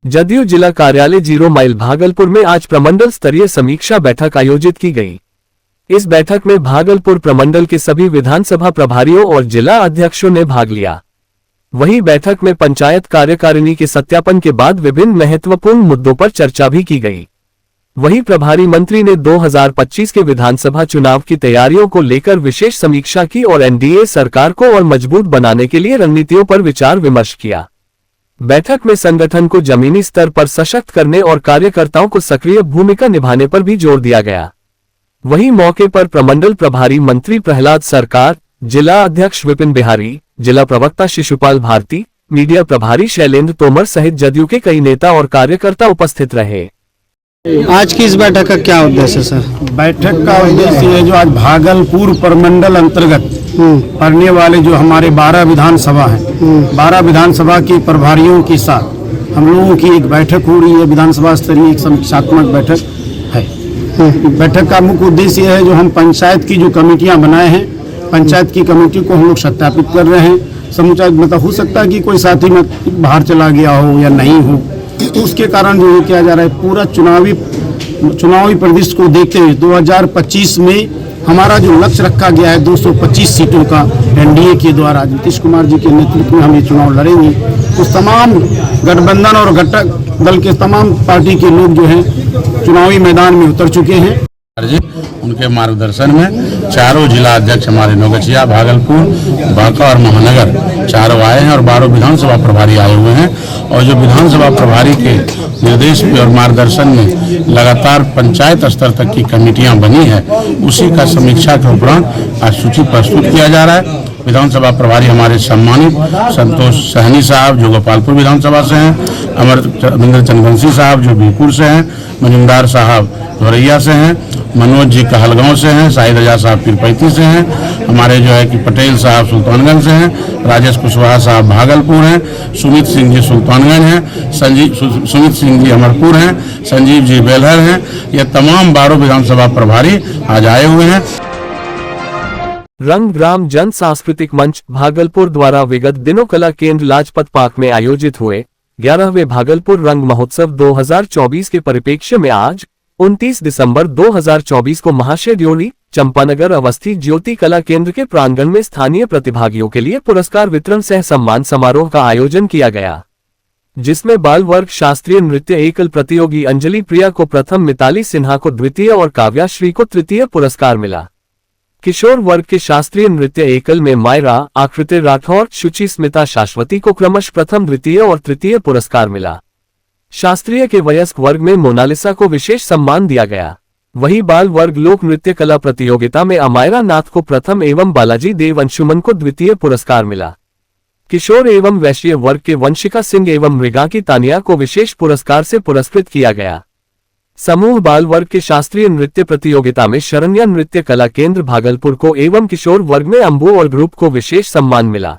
जदयू जिला कार्यालय 0 माइल भागलपुर में आज प्रमंडल स्तरीय समीक्षा बैठक आयोजित की गई। इस बैठक में भागलपुर प्रमंडल के सभी विधानसभा प्रभारियों और जिला अध्यक्षों ने भाग लिया। वहीं बैठक में पंचायत कार्यकारिणी के सत्यापन के बाद विभिन्न महत्वपूर्ण मुद्दों पर चर्चा भी की गई। वहीं प्रभारी मंत्री ने 2025 के विधानसभा चुनाव की तैयारियों को लेकर विशेष समीक्षा की और एनडीए सरकार को और मजबूत बनाने के लिए रणनीतियों पर विचार विमर्श किया। बैठक में संगठन को जमीनी स्तर पर सशक्त करने और कार्यकर्ताओं को सक्रिय भूमिका निभाने पर भी जोर दिया गया। वहीं मौके पर प्रमंडल प्रभारी मंत्री प्रहलाद सरकार, जिला अध्यक्ष विपिन बिहारी, जिला प्रवक्ता शिशुपाल भारती, मीडिया प्रभारी शैलेंद्र तोमर सहित जदयू के कई नेता और कार्यकर्ता उपस्थित रहे। आज की इस बैठक का क्या उद्देश्य है सर? बैठक का उद्देश्य है जो आज भागलपुर प्रमंडल अंतर्गत पड़ने वाले जो हमारे 12 विधानसभा हैं, 12 विधानसभा के प्रभारियों के साथ हम लोगों की एक बैठक हो रही है। विधानसभा स्तरीय एक समीक्षात्मक बैठक है। बैठक का मुख्य उद्देश्य है जो हम पंचायत की जो कमेटियां बनाए हैं, पंचायत की कमेटी को हम लोग सत्यापित कर रहे हैं। समूचा मतलब हो सकता है कि कोई साथी में बाहर चला गया हो या नहीं हो, तो उसके कारण जो किया जा रहा है पूरा चुनावी परिदृश्य को देखते हुए 2025 में हमारा जो लक्ष्य रखा गया है 225 सीटों का एनडीए के द्वारा नीतीश कुमार जी के नेतृत्व में हम ये चुनाव लड़ेंगे। तो तमाम गठबंधन और घटक दल के तमाम पार्टी के लोग जो हैं चुनावी मैदान में उतर चुके हैं। उनके मार्गदर्शन में चारों जिला अध्यक्ष हमारे नौगछिया, भागलपुर, बांका और महानगर चारों आए हैं और 12 विधानसभा प्रभारी आए हुए हैं। और जो विधानसभा प्रभारी के निर्देश पे और मार्गदर्शन में लगातार पंचायत स्तर तक की कमेटियां बनी है, उसी का समीक्षा के उपरांत आज सूची प्रस्तुत किया जा रहा है। विधानसभा प्रभारी हमारे सम्मानित संतोष सहनी साहब जो गोपालपुर विधानसभा से हैं, अमरिंदर चंद्रवंशी साहब जो बीरपुर से हैं, मजुमदार साहब धोरैया से हैं, मनोज जी कहलगांव से हैं, शाहिद रजा साहब पीरपैती से हैं, हमारे जो है कि पटेल साहब सुल्तानगंज से हैं, राजेश कुशवाहा साहब भागलपुर हैं, सुमित सिंह जी सुल्तानगंज हैं, सुमित सिंह जी अमरपुर हैं, संजीव जी बेलहर हैं। ये तमाम 12 विधानसभा प्रभारी आज आए हुए हैं। रंग ग्राम जन सांस्कृतिक मंच भागलपुर द्वारा विगत दिनों कला केंद्र लाजपत पार्क में आयोजित हुए 11वें भागलपुर रंग महोत्सव 2024 के परिप्रेक्ष्य में आज 29 दिसंबर 2024 को महाशय चंपानगर अवस्थित ज्योति कला केंद्र के प्रांगण में स्थानीय प्रतिभागियों के लिए पुरस्कार वितरण सह सम्मान समारोह का आयोजन किया गया, जिसमें बाल वर्ग शास्त्रीय नृत्य एकल प्रतियोगी अंजलि प्रिया को प्रथम, मिताली सिन्हा को द्वितीय और काव्या श्री को तृतीय पुरस्कार मिला। किशोर वर्ग के शास्त्रीय नृत्य एकल में मायरा, आकृति राठौर, शुचि स्मिता शाश्वती को क्रमश प्रथम, द्वितीय और तृतीय पुरस्कार मिला। शास्त्रीय के वयस्क वर्ग में मोनालिसा को विशेष सम्मान दिया गया। वहीं बाल वर्ग लोक नृत्य कला प्रतियोगिता में अमायरा नाथ को प्रथम एवं बालाजी देव अंशुमन को द्वितीय पुरस्कार मिला। किशोर एवं वैश्य वर्ग के वंशिका सिंह एवं मृगा की तानिया को विशेष पुरस्कार से पुरस्कृत किया गया। समूह बाल वर्ग के शास्त्रीय नृत्य प्रतियोगिता में शरण्या नृत्य कला केंद्र भागलपुर को एवं किशोर वर्ग में अंबू और ग्रुप को विशेष सम्मान मिला।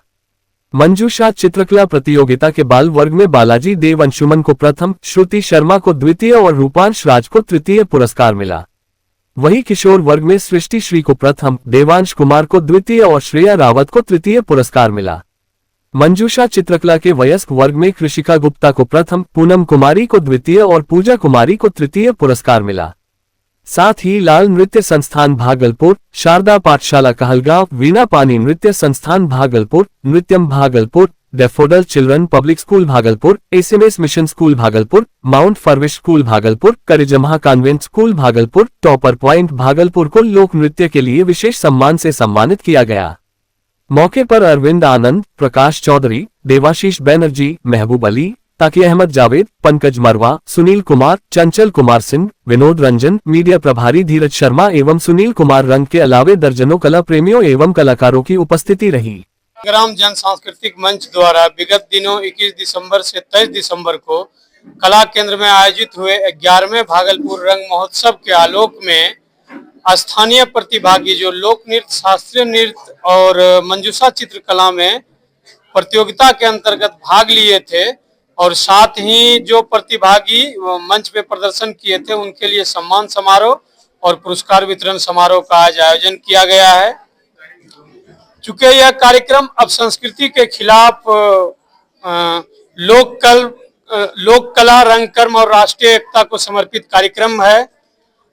मंजूषा चित्रकला प्रतियोगिता के बाल वर्ग में बालाजी देव अंशुमन को प्रथम, श्रुति शर्मा को द्वितीय और रूपांश राज को तृतीय पुरस्कार मिला। वहीं किशोर वर्ग में सृष्टि श्री को प्रथम, देवांश कुमार को द्वितीय और श्रेया रावत को तृतीय पुरस्कार मिला। मंजूषा चित्रकला के वयस्क वर्ग में कृषिका गुप्ता को प्रथम, पूनम कुमारी को द्वितीय और पूजा कुमारी को तृतीय पुरस्कार मिला। साथ ही लाल नृत्य संस्थान भागलपुर, शारदा पाठशाला कहलगांव, वीणा Pani Nritya Sansthan Bhagalpur, Nrityam Bhagalpur, daffodil children public school Bhagalpur, SMS mission school Bhagalpur, mount फर्विश स्कूल भागलपुर, करिजमहा convent school Bhagalpur, topper point Bhagalpur को लोक नृत्य के लिए विशेष सम्मान से सम्मानित किया गया। मौके पर अरविंद आनंद, प्रकाश चौधरी, देवाशीष बैनर्जी, महबूब अली, ताकि अहमद जावेद, पंकज मरवा, सुनील कुमार, चंचल कुमार सिंह, विनोद रंजन, मीडिया प्रभारी धीरज शर्मा एवं सुनील कुमार रंग के अलावे दर्जनों कला प्रेमियों एवं कलाकारों की उपस्थिति रही। ग्राम जन सांस्कृतिक मंच द्वारा विगत दिनों 21 दिसंबर से 23 दिसंबर को कला केंद्र में आयोजित हुए 11वें भागलपुर रंग महोत्सव के आलोक में स्थानीय प्रतिभागी जो लोक नृत्य, शास्त्रीय नृत्य और मंजूषा चित्रकला में प्रतियोगिता के अंतर्गत भाग लिए थे और साथ ही जो प्रतिभागी मंच पे प्रदर्शन किए थे उनके लिए सम्मान समारोह और पुरस्कार वितरण समारोह का आज आयोजन किया गया है। चूंकि यह कार्यक्रम अब संस्कृति के खिलाफ लोक कल लोक कला, रंगकर्म और राष्ट्रीय एकता को समर्पित कार्यक्रम है।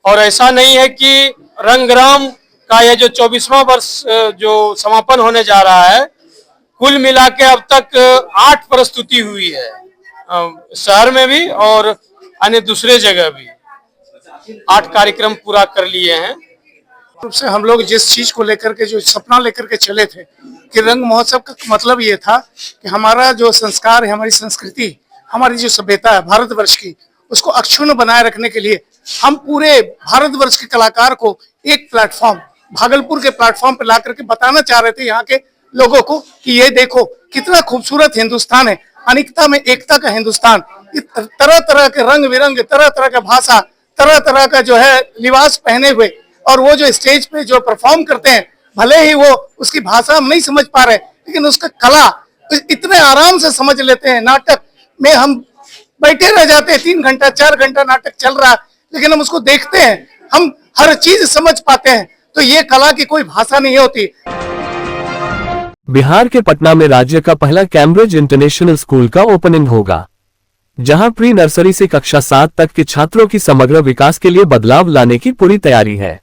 और ऐसा नहीं है कि रंगराम का यह जो 24वां वर्ष जो समापन होने जा रहा है, कुल मिला के अब तक 8 प्रस्तुति हुई है, शहर में भी और अन्य दूसरे जगह भी 8 कार्यक्रम पूरा कर लिए हैं। रूप से हम लोग जिस चीज को लेकर के, जो सपना लेकर के चले थे कि रंग महोत्सव का मतलब ये था कि हमारा जो संस्कार है, हमारी संस्कृति, हमारी जो सभ्यता है भारतवर्ष की, उसको अक्षुण्ण बनाए रखने के लिए हम पूरे भारतवर्ष के कलाकार को एक प्लेटफॉर्म, भागलपुर के प्लेटफॉर्म पर ला करके बताना चाह रहे थे यहाँ के लोगों को कि ये देखो कितना खूबसूरत हिंदुस्तान है, अनेकता में एकता का हिंदुस्तान। तरह तरह के रंग बिरंग, तरह तरह का भाषा, तरह तरह का जो है लिबास पहने हुए, और वो जो स्टेज पे जो परफॉर्म करते हैं, भले ही वो उसकी भाषा हम नहीं समझ पा रहे, लेकिन उसका कला इतने आराम से समझ लेते हैं। नाटक में हम बैठे रह जाते हैं, 3 घंटा 4 घंटा नाटक चल रहा है, लेकिन हम उसको देखते हैं, हम हर चीज समझ पाते हैं। तो ये कला की कोई भाषा नहीं होती। बिहार के पटना में राज्य का पहला कैम्ब्रिज इंटरनेशनल स्कूल का ओपनिंग होगा, जहां प्री नर्सरी से कक्षा 7 तक के छात्रों की समग्र विकास के लिए बदलाव लाने की पूरी तैयारी है।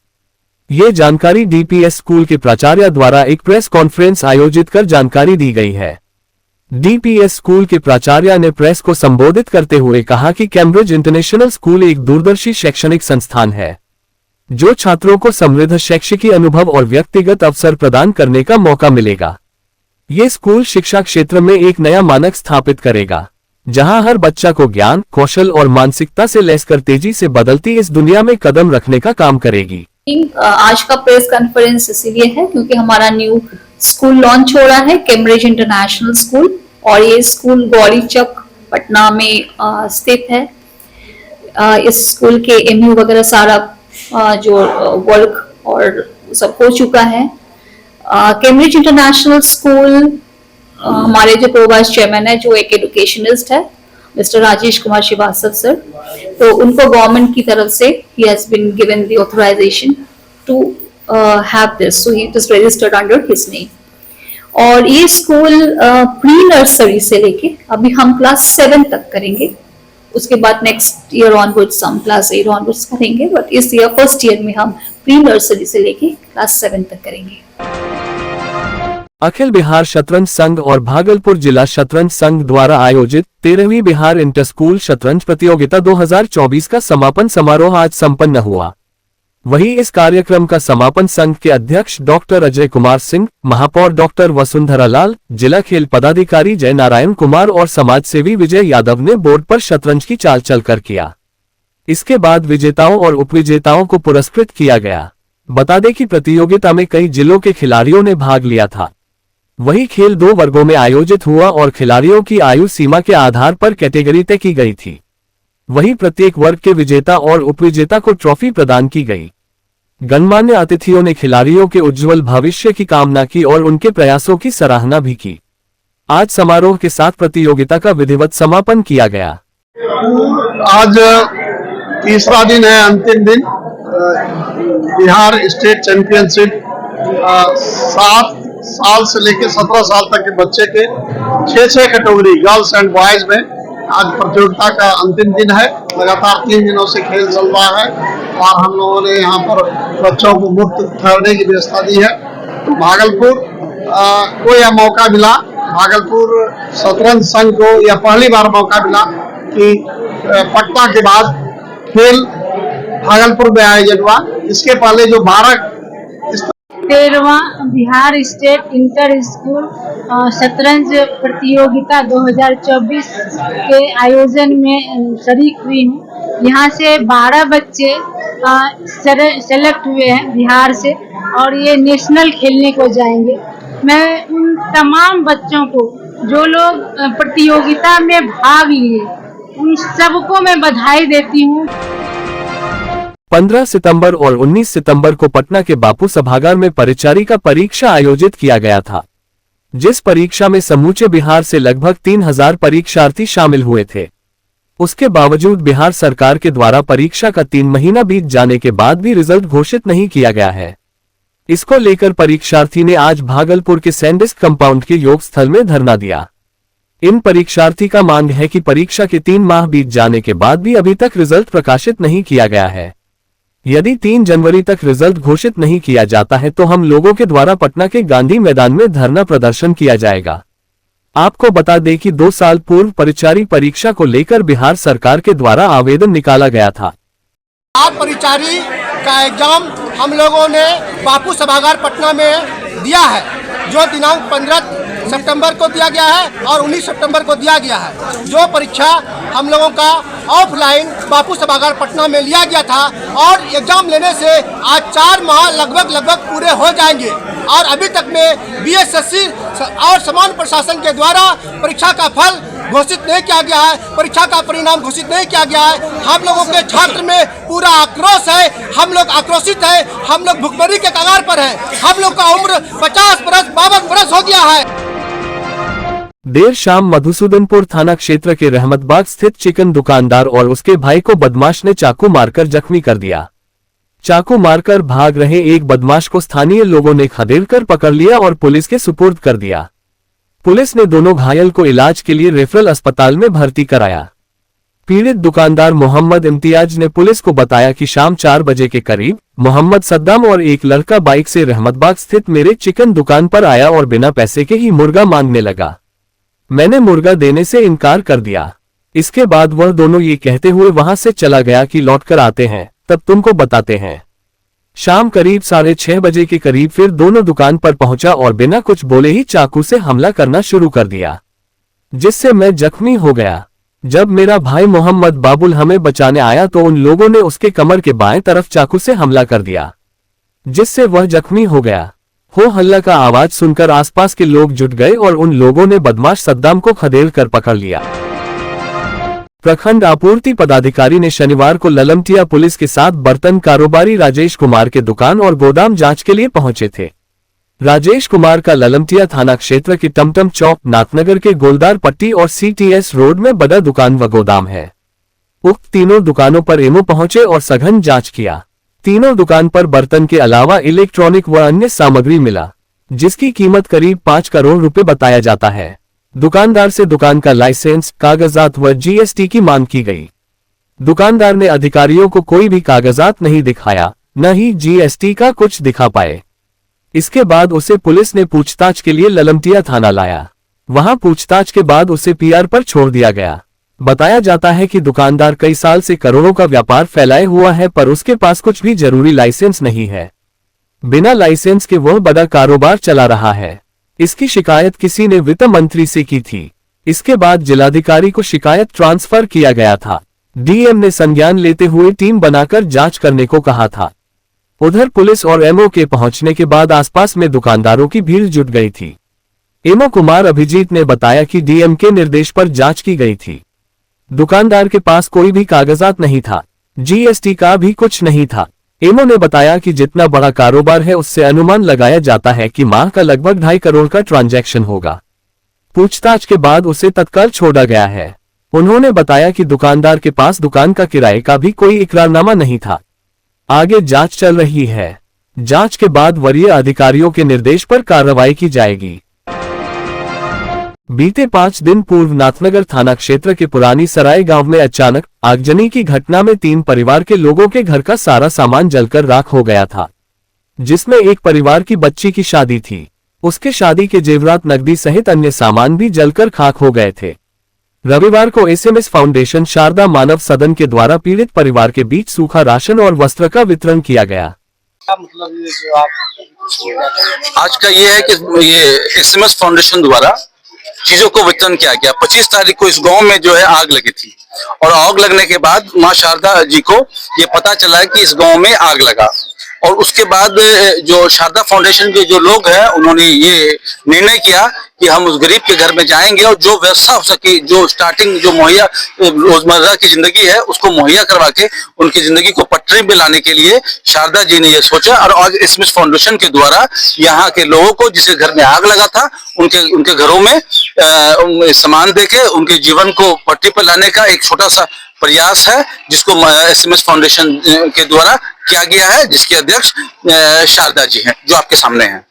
ये जानकारी डीपीएस स्कूल के प्राचार्य द्वारा एक प्रेस कॉन्फ्रेंस आयोजित कर जानकारी दी गई है। डीपीएस स्कूल के प्राचार्य ने प्रेस को संबोधित करते हुए कहा कि कैम्ब्रिज इंटरनेशनल स्कूल एक दूरदर्शी शैक्षणिक संस्थान है, जो छात्रों को समृद्ध शैक्षिकी अनुभव और व्यक्तिगत अवसर प्रदान करने का मौका मिलेगा। ये स्कूल शिक्षा क्षेत्र में एक नया मानक स्थापित करेगा, जहां हर बच्चा को ज्ञान, कौशल और मानसिकता से लैस कर तेजी से बदलती इस दुनिया में कदम रखने का काम करेगी। आज का प्रेस कॉन्फ्रेंस इसीलिए है क्योंकि हमारा न्यू स्कूल लॉन्च हो रहा है, कैम्ब्रिज इंटरनेशनल स्कूल, और ये स्कूल गौरी चक पटना में स्थित है। इस स्कूल के एमयू वगैरह सारा जो वर्क और सब हो चुका है। कैम्ब्रिज इंटरनेशनल स्कूल हमारे जो प्रो वाइस चेयरमैन है, जो एक एजुकेशनिस्ट है, मिस्टर राजेश कुमार श्रीवास्तव सर, तो उनको गवर्नमेंट की तरफ से he has been given the authorization to have this, so he is registered under his name। और ये स्कूल प्री नर्सरी से लेके अभी हम क्लास 7 तक करेंगे, उसके बाद नेक्स्ट ईयर ऑनवर्ड्स हम क्लास 8 ऑनवर्ड्स करेंगे, बट इस ईयर फर्स्ट ईयर में हम प्री नर्सरी से लेके क्लास 7 तक करेंगे। अखिल बिहार शतरंज संघ और भागलपुर जिला शतरंज संघ द्वारा आयोजित 13वीं बिहार इंटर स्कूल शतरंज प्रतियोगिता 2024 का समापन समारोह आज संपन्न हुआ। वहीं इस कार्यक्रम का समापन संघ के अध्यक्ष डॉक्टर अजय कुमार सिंह, महापौर डॉक्टर वसुंधरा लाल, जिला खेल पदाधिकारी जय नारायण कुमार और समाजसेवी विजय यादव ने बोर्ड पर शतरंज की चाल चलकर किया। इसके बाद विजेताओं और उपविजेताओं को पुरस्कृत किया गया। बता दें कि प्रतियोगिता में कई जिलों के खिलाड़ियों ने भाग लिया था। वही खेल 2 वर्गों में आयोजित हुआ और खिलाड़ियों की आयु सीमा के आधार पर कैटेगरी तय की गई थी। वहीं प्रत्येक वर्ग के विजेता और उपविजेता को ट्रॉफी प्रदान की गई। गणमान्य अतिथियों ने खिलाड़ियों के उज्जवल भविष्य की कामना की और उनके प्रयासों की सराहना भी की। आज समारोह के साथ प्रतियोगिता का विधिवत समापन किया गया। आज तीसरा दिन है, अंतिम दिन। बिहार स्टेट चैंपियनशिप 7 साल से लेकर 17 साल तक के बच्चे के 6 कैटेगरी गर्ल्स एंड बॉयज में आज प्रतियोगिता का अंतिम दिन है। लगातार 3 दिनों से खेल चल रहा है और हम लोगों ने यहाँ पर बच्चों को मुफ्त ठहरने की व्यवस्था दी है। तो भागलपुर को यह मौका मिला, भागलपुर शतरंज संघ को यह पहली बार मौका मिला कि पटना के बाद खेल भागलपुर में आयोजन हुआ। इसके पहले जो 13वां बिहार स्टेट इंटर स्कूल शतरंज प्रतियोगिता 2024 के आयोजन में शरीक हुई हूँ। यहाँ से 12 बच्चे सेलेक्ट हुए हैं बिहार से और ये नेशनल खेलने को जाएंगे। मैं उन तमाम बच्चों को जो लोग प्रतियोगिता में भाग लिए, उन सबको मैं बधाई देती हूँ। 15 सितंबर और 19 सितंबर को पटना के बापू सभागार में परिचारिका परीक्षा आयोजित किया गया था, जिस परीक्षा में समूचे बिहार से लगभग 3000 परीक्षार्थी शामिल हुए थे। उसके बावजूद बिहार सरकार के द्वारा परीक्षा का 3 महीना बीत जाने के बाद भी रिजल्ट घोषित नहीं किया गया है। इसको लेकर परीक्षार्थी ने आज भागलपुर के सैंडिस्क कंपाउंड के योग स्थल में धरना दिया। इन परीक्षार्थी का मांग है कि परीक्षा के 3 माह बीत जाने के बाद भी अभी तक रिजल्ट प्रकाशित नहीं किया गया है। यदि 3 जनवरी तक रिजल्ट घोषित नहीं किया जाता है तो हम लोगों के द्वारा पटना के गांधी मैदान में धरना प्रदर्शन किया जाएगा। आपको बता दें कि 2 साल पूर्व परिचारी परीक्षा को लेकर बिहार सरकार के द्वारा आवेदन निकाला गया था। परिचारी का एग्जाम हम लोगों ने बापू सभागार पटना में दिया है, जो दिनांक 15 सितंबर को दिया गया है और 19 सितंबर को दिया गया है। जो परीक्षा हम लोगों का ऑफलाइन बापू सभागार पटना में लिया गया था और एग्जाम लेने से आज 4 माह लगभग पूरे हो जाएंगे और अभी तक में बीएसएससी और समान प्रशासन के द्वारा परीक्षा का फल घोषित नहीं किया गया है, परीक्षा का परिणाम घोषित नहीं किया गया है। हम लोगों के छात्र में पूरा आक्रोश है, हम लोग आक्रोशित है, हम लोग भुखमरी के कगार पर है। हम लोग का उम्र 50 बरस 52 बरस हो गया है। देर शाम मधुसूदनपुर थाना क्षेत्र के रहमतबाग स्थित चिकन दुकानदार और उसके भाई को बदमाश ने चाकू मारकर जख्मी कर दिया। चाकू मारकर भाग रहे एक बदमाश को स्थानीय लोगों ने खदेड़कर पकड़ लिया और पुलिस के सुपुर्द कर दिया। पुलिस ने दोनों घायल को इलाज के लिए रेफरल अस्पताल में भर्ती कराया। पीड़ित दुकानदार मोहम्मद इम्तियाज ने पुलिस को बताया कि शाम 4 बजे के करीब मोहम्मद सद्दाम और एक लड़का बाइक से रहमतबाग स्थित मेरे चिकन दुकान पर आया और बिना पैसे के ही मुर्गा मांगने लगा। मैंने मुर्गा देने से इनकार कर दिया। इसके बाद वह दोनों ये कहते हुए वहां से चला गया कि लौटकर आते हैं तब तुमको बताते हैं। शाम करीब 6:30 बजे के करीब फिर दोनों दुकान पर पहुंचा और बिना कुछ बोले ही चाकू से हमला करना शुरू कर दिया, जिससे मैं जख्मी हो गया। जब मेरा भाई मोहम्मद बाबुल हमें बचाने आया तो उन लोगों ने उसके कमर के बाएं तरफ चाकू से हमला कर दिया, जिससे वह जख्मी हो गया। हो हल्ला का आवाज सुनकर आसपास के लोग जुट गए और उन लोगों ने बदमाश सद्दाम को खदेड़ कर पकड़ लिया। प्रखंड आपूर्ति पदाधिकारी ने शनिवार को ललमटिया पुलिस के साथ बर्तन कारोबारी राजेश कुमार के दुकान और गोदाम जांच के लिए पहुंचे थे। राजेश कुमार का ललमटिया थाना क्षेत्र के टमटम चौक, नाथनगर के गोलदार पट्टी और सीटीएस रोड में बड़ा दुकान व गोदाम है। उक्त तीनों दुकानों पर एमओ पहुंचे और सघन जांच किया। तीनों दुकान पर बर्तन के अलावा इलेक्ट्रॉनिक व अन्य सामग्री मिला, जिसकी कीमत करीब 5 करोड़ रुपए बताया जाता है। दुकानदार से दुकान का लाइसेंस, कागजात व जीएसटी की मांग की गई। दुकानदार ने अधिकारियों को कोई भी कागजात नहीं दिखाया, न ही जीएसटी का कुछ दिखा पाए। इसके बाद उसे पुलिस ने पूछताछ के लिए ललमटिया थाना लाया। वहां पूछताछ के बाद उसे पीआर पर छोड़ दिया गया। बताया जाता है कि दुकानदार कई साल से करोड़ों का व्यापार फैलाए हुआ है, पर उसके पास कुछ भी जरूरी लाइसेंस नहीं है। बिना लाइसेंस के वह बड़ा कारोबार चला रहा है। इसकी शिकायत किसी ने वित्त मंत्री से की थी। इसके बाद जिलाधिकारी को शिकायत ट्रांसफर किया गया था। डीएम ने संज्ञान लेते हुए टीम बनाकर जांच करने को कहा था। उधर पुलिस और एमओ के पहुंचने के बाद आसपास में दुकानदारों की भीड़ जुट गई थी। एमओ कुमार अभिजीत ने बताया कि डीएम के निर्देश पर जांच की गई थी। दुकानदार के पास कोई भी कागजात नहीं था, जीएसटी का भी कुछ नहीं था। एमओ ने बताया कि जितना बड़ा कारोबार है उससे अनुमान लगाया जाता है कि माह का लगभग 2.5 करोड़ का ट्रांजैक्शन होगा। पूछताछ के बाद उसे तत्काल छोड़ा गया है। उन्होंने बताया कि दुकानदार के पास दुकान का किराए का भी कोई इकरारनामा नहीं था। आगे जांच चल रही है। जांच के बाद वरीय अधिकारियों के निर्देश पर कार्रवाई की जाएगी। बीते 5 दिन पूर्व नाथनगर थाना क्षेत्र के पुरानी सराय गांव में अचानक आगजनी की घटना में 3 परिवार के लोगों के घर का सारा सामान जलकर राख हो गया था, जिसमें एक परिवार की बच्ची की शादी थी। उसके शादी के जेवरात, नकदी सहित अन्य सामान भी जलकर खाक हो गए थे। रविवार को एसएमएस फाउंडेशन शारदा मानव सदन के द्वारा पीड़ित परिवार के बीच सूखा राशन और वस्त्र का वितरण किया गया। आज का ये है कि ये एसएमएस फाउंडेशन द्वारा चीजों को वितरण किया गया। 25 तारीख को इस गांव में जो है आग लगी थी और आग लगने के बाद मां शारदा जी को ये पता चला है कि इस गांव में आग लगा, और उसके बाद जो शारदा फाउंडेशन के जो लोग हैं उन्होंने ये निर्णय किया कि हम उस गरीब के घर में जाएंगे और जो व्यवस्था हो सके, जो स्टार्टिंग जो मुहैया रोजमर्रा की जिंदगी है उसको मुहैया करवा के उनकी जिंदगी को पटरी पे लाने के लिए शारदा जी ने ये सोचा। और आज एसएमएस फाउंडेशन के द्वारा यहाँ के लोगों को जिसके घर में आग लगा था उनके घरों में सामान देके उनके जीवन को पटरी पर लाने का एक छोटा सा प्रयास है, जिसको एसएमएस फाउंडेशन के द्वारा किया गया है, जिसके अध्यक्ष शारदा जी हैं जो आपके सामने हैं।